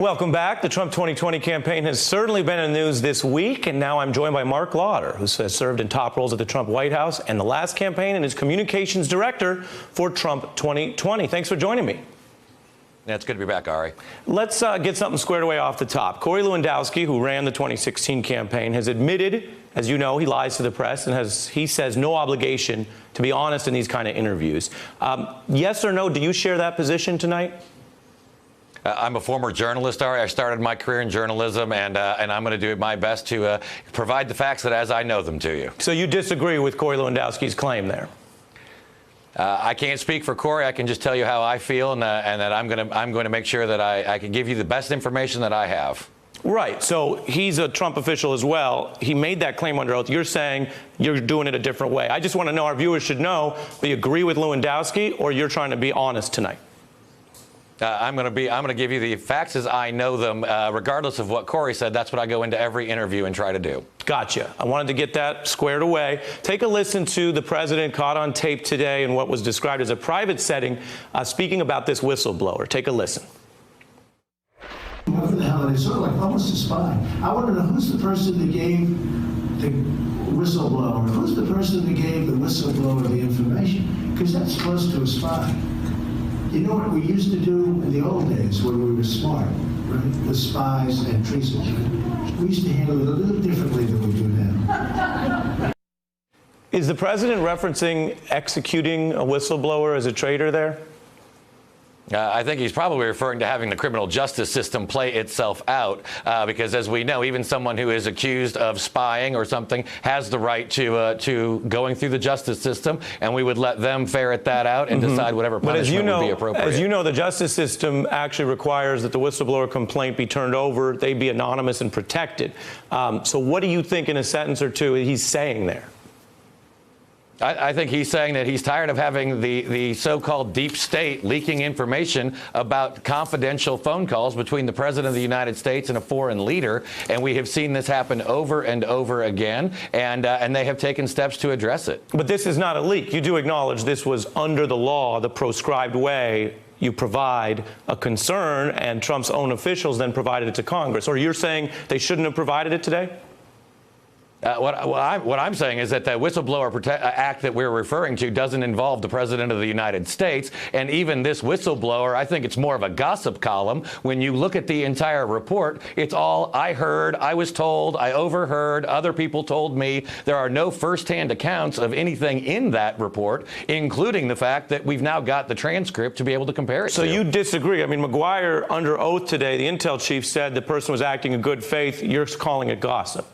Welcome back. The Trump 2020 campaign has certainly been in the news this week, and now I'm joined by Mark Lauder, who has served in top roles at the Trump White House and the last campaign and is communications director for Trump 2020. Thanks for joining me. Yeah, it's good to be back, Ari. Let's get something squared away off the top. Corey Lewandowski, who ran the 2016 campaign, has admitted, as you know, he lies to the press and he says no obligation to be honest in these kind of interviews. Yes or no, do you share that position tonight? I'm a former journalist, Ari. I started my career in journalism, and I'm going to do my best to provide the facts that as I know them to you. So you disagree with Corey Lewandowski's claim there? I can't speak for Corey. I can just tell you how I feel, and that I'm going to make sure that I can give you the best information that I have. Right. So he's a Trump official as well. He made that claim under oath. You're saying you're doing it a different way. I just want to know, our viewers should know, do you agree with Lewandowski, or you're trying to be honest tonight? I'm going to give you the facts as I know them, regardless of what Corey said. That's what I go into every interview and try to do. Gotcha. I wanted to get that squared away. Take a listen to the president caught on tape today in what was described as a private setting, speaking about this whistleblower. Take a listen. Whoever the hell it is, sort of like almost a spy. I want to know who's the person that gave the whistleblower, who's the person that gave the whistleblower the information, because that's close to a spy. You know what we used to do in the old days when we were smart, right? With spies and treason. We used to handle it a little differently than we do now. Is the president referencing executing a whistleblower as a traitor there? I think he's probably referring to having the criminal justice system play itself out, because as we know, even someone who is accused of spying or something has the right to going through the justice system, and we would let them ferret that out and decide whatever punishment would be appropriate. As you know, the justice system actually requires that the whistleblower complaint be turned over, they be anonymous and protected. So what do you think, in a sentence or two, he's saying there? I think he's saying that he's tired of having the so-called deep state leaking information about confidential phone calls between the president of the United States and a foreign leader, and we have seen this happen over and over again, and they have taken steps to address it. But this is not a leak. You do acknowledge this was under the law, the proscribed way you provide a concern, and Trump's own officials then provided it to Congress. Or you're saying they shouldn't have provided it today? What I'm saying is that the Whistleblower Act that we're referring to doesn't involve the President of the United States. And even this whistleblower, I think it's more of a gossip column. When you look at the entire report, it's all I heard, I was told, I overheard, other people told me. There are no firsthand accounts of anything in that report, including the fact that we've now got the transcript to be able to compare it to. So you disagree. I mean, McGuire, under oath today, the intel chief said the person was acting in good faith. You're calling it gossip.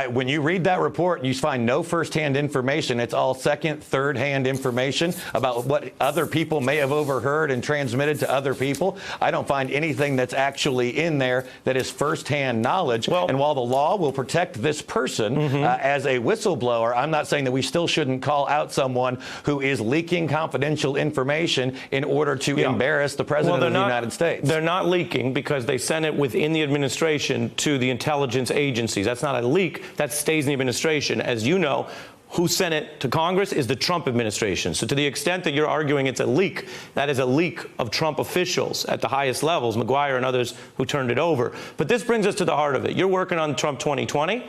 When you read that report, you find no firsthand information. It's all second, third-hand information about what other people may have overheard and transmitted to other people. I don't find anything that's actually in there that is firsthand knowledge. Well, and while the law will protect this person as a whistleblower, I'm not saying that we still shouldn't call out someone who is leaking confidential information in order to embarrass the president of the United States. They're not leaking because they sent it within the administration to the intelligence agencies. That's not a leak. That stays in the administration. As you know, who sent it to Congress is the Trump administration. So to the extent that you're arguing it's a leak, that is a leak of Trump officials at the highest levels, McGuire and others who turned it over. But this brings us to the heart of it. You're working on Trump 2020.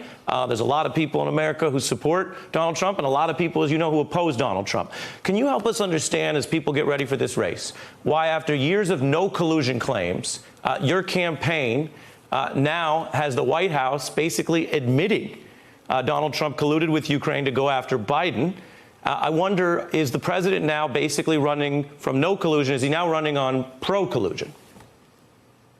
There's a lot of people in America who support Donald Trump and a lot of people, as you know, who oppose Donald Trump. Can you help us understand, as people get ready for this race, why after years of no collusion claims, your campaign now has the White House basically admitting Donald Trump colluded with Ukraine to go after Biden? I wonder, is the president now basically running from no collusion? Is he now running on pro-collusion?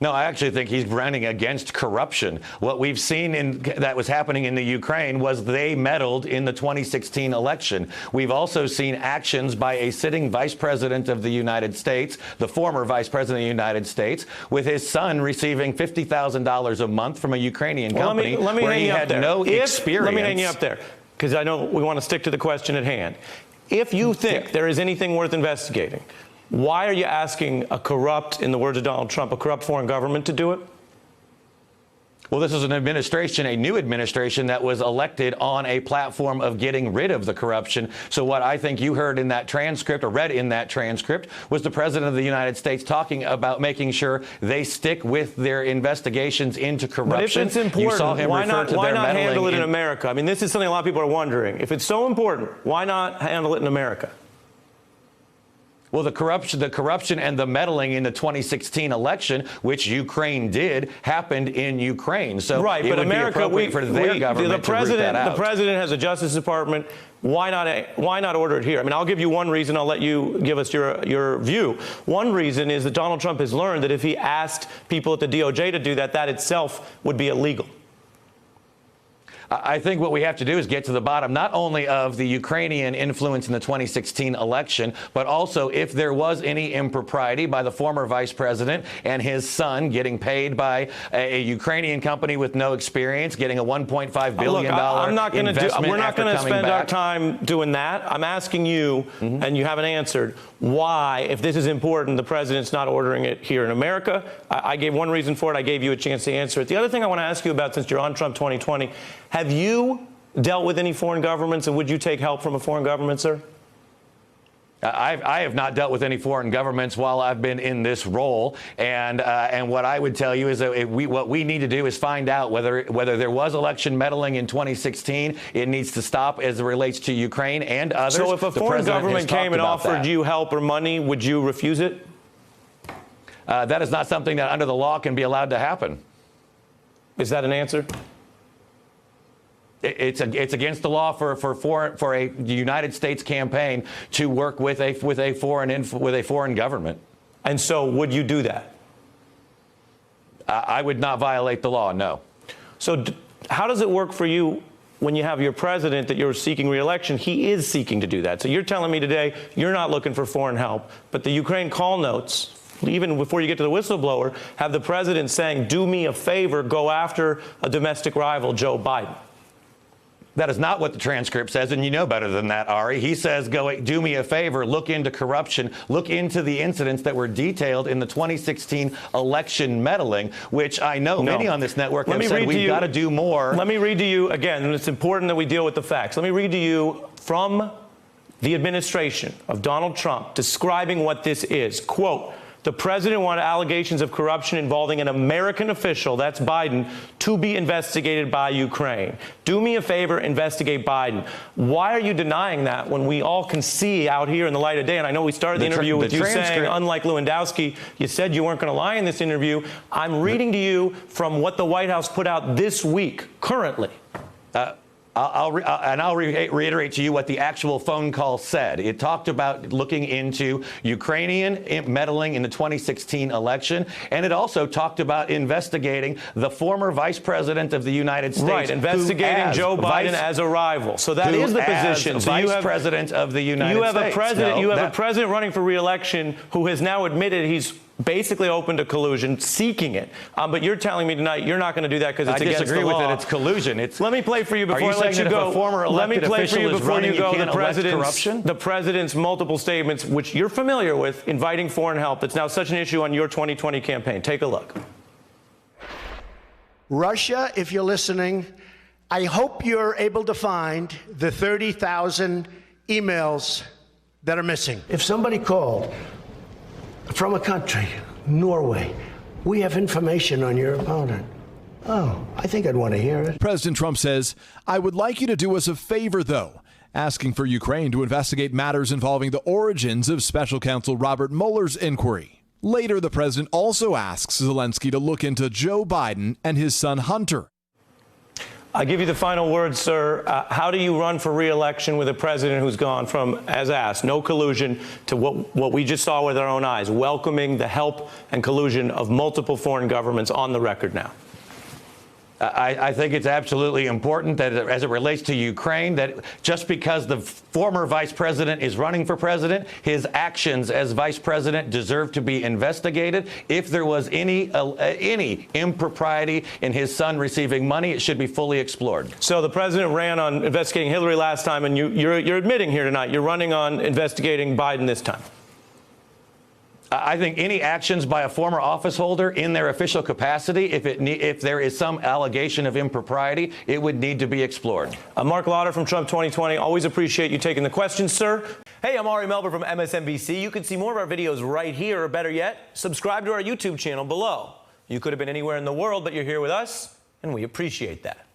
No, I actually think he's running against corruption. What we've seen that was happening in the Ukraine was they meddled in the 2016 election. We've also seen actions by a sitting vice president of the United States, the former vice president of the United States, with his son receiving $50,000 a month from a Ukrainian company where he had no experience. Let me hang you up there, because I know we want to stick to the question at hand. If you think there is anything worth investigating, why are you asking a corrupt, in the words of Donald Trump, a corrupt foreign government to do it? Well, this is an administration, a new administration that was elected on a platform of getting rid of the corruption. So what I think you heard in that transcript, or read in that transcript, was the President of the United States talking about making sure they stick with their investigations into corruption. But if it's important, you saw him why refer not, to why their not handle it in meddling America? I mean, this is something a lot of people are wondering. If it's so important, why not handle it in America? Well, the corruption and the meddling in the 2016 election, which Ukraine did, happened in Ukraine. So right, it but would America, be appropriate for their government to root that out. The president has a Justice Department. Why not order it here? I mean, I'll give you one reason. I'll let you give us your view. One reason is that Donald Trump has learned that if he asked people at the DOJ to do that, that itself would be illegal. I think what we have to do is get to the bottom not only of the Ukrainian influence in the 2016 election, but also if there was any impropriety by the former vice president and his son getting paid by a Ukrainian company with no experience, getting a $1.5 billion investment. We're not going to spend our time doing that. I'm asking you, and you haven't answered, why, if this is important, the president's not ordering it here in America. I gave one reason for it. I gave you a chance to answer it. The other thing I want to ask you about, since you're on Trump 2020, have you dealt with any foreign governments, and would you take help from a foreign government, sir? I have not dealt with any foreign governments while I've been in this role, and what I would tell you is that what we need to do is find out whether there was election meddling in 2016. It needs to stop as it relates to Ukraine and others. So if a foreign government came and offered you help or money, would you refuse it? That is not something that under the law can be allowed to happen. Is that an answer? It's against the law for a United States campaign to work with a foreign government. And so, would you do that? I would not violate the law. No. So, how does it work for you when you have your president that you're seeking re-election? He is seeking to do that. So you're telling me today you're not looking for foreign help, but the Ukraine call notes, even before you get to the whistleblower, have the president saying, "Do me a favor, go after a domestic rival, Joe Biden." That is not what the transcript says, and you know better than that, Ari. He says, do me a favor, look into corruption, look into the incidents that were detailed in the 2016 election meddling, which I know many on this network have said we've got to do more. Let me read to you again, and it's important that we deal with the facts. Let me read to you from the administration of Donald Trump describing what this is. Quote, "The president wanted allegations of corruption involving an American official," that's Biden, "to be investigated by Ukraine. Do me a favor, investigate Biden." Why are you denying that when we all can see out here in the light of day? And I know we started the interview with you saying, unlike Lewandowski, you said you weren't going to lie in this interview. I'm reading to you from what the White House put out this week, currently. I'll reiterate to you what the actual phone call said. It talked about looking into Ukrainian meddling in the 2016 election, and it also talked about investigating the former vice president of the United States. Right, investigating Joe Biden as a rival. So that is the position. So vice president of the United States. You have a president running for re-election who has now admitted he's basically open to collusion, seeking it. But you're telling me tonight you're not going to do that because it's against the law. I disagree with it. It's collusion. Let me play for you before I let you go. Let me play for you before you go the president's multiple statements, which you're familiar with, inviting foreign help. That's now such an issue on your 2020 campaign. Take a look. Russia, if you're listening, I hope you're able to find the 30,000 emails that are missing. If somebody called from a country, Norway, we have information on your opponent. Oh, I think I'd want to hear it. President Trump says, "I would like you to do us a favor, though," asking for Ukraine to investigate matters involving the origins of Special Counsel Robert Mueller's inquiry. Later, the president also asks Zelensky to look into Joe Biden and his son Hunter. I'll give you the final word, sir. How do you run for re-election with a president who's gone from, as asked, no collusion to what we just saw with our own eyes, welcoming the help and collusion of multiple foreign governments on the record now? I think it's absolutely important that as it relates to Ukraine, that just because the former vice president is running for president, his actions as vice president deserve to be investigated. If there was any impropriety in his son receiving money, it should be fully explored. So the president ran on investigating Hillary last time, and you're admitting here tonight you're running on investigating Biden this time. I think any actions by a former office holder in their official capacity, if there is some allegation of impropriety, it would need to be explored. Mark Lauder from Trump 2020. Always appreciate you taking the questions, sir. Hey, I'm Ari Melber from MSNBC. You can see more of our videos right here, or better yet, subscribe to our YouTube channel below. You could have been anywhere in the world, but you're here with us, and we appreciate that.